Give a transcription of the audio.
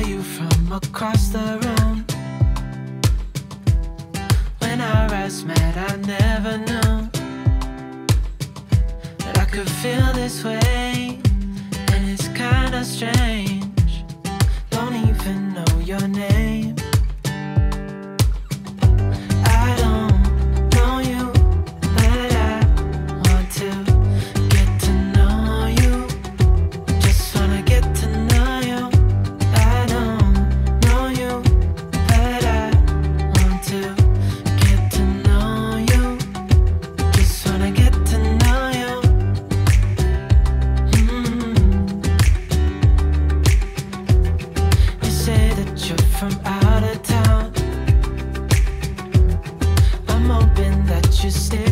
you from across the room. When our eyes met, I never knew that I could feel this way, and it's kinda strange. Don't even know your name. I don't know you, but I want to get to know you. Just wanna get to know you. I don't know you, but I want to get to know you. Just wanna get to know you. You say that you're from out of town. I'm hoping that you stay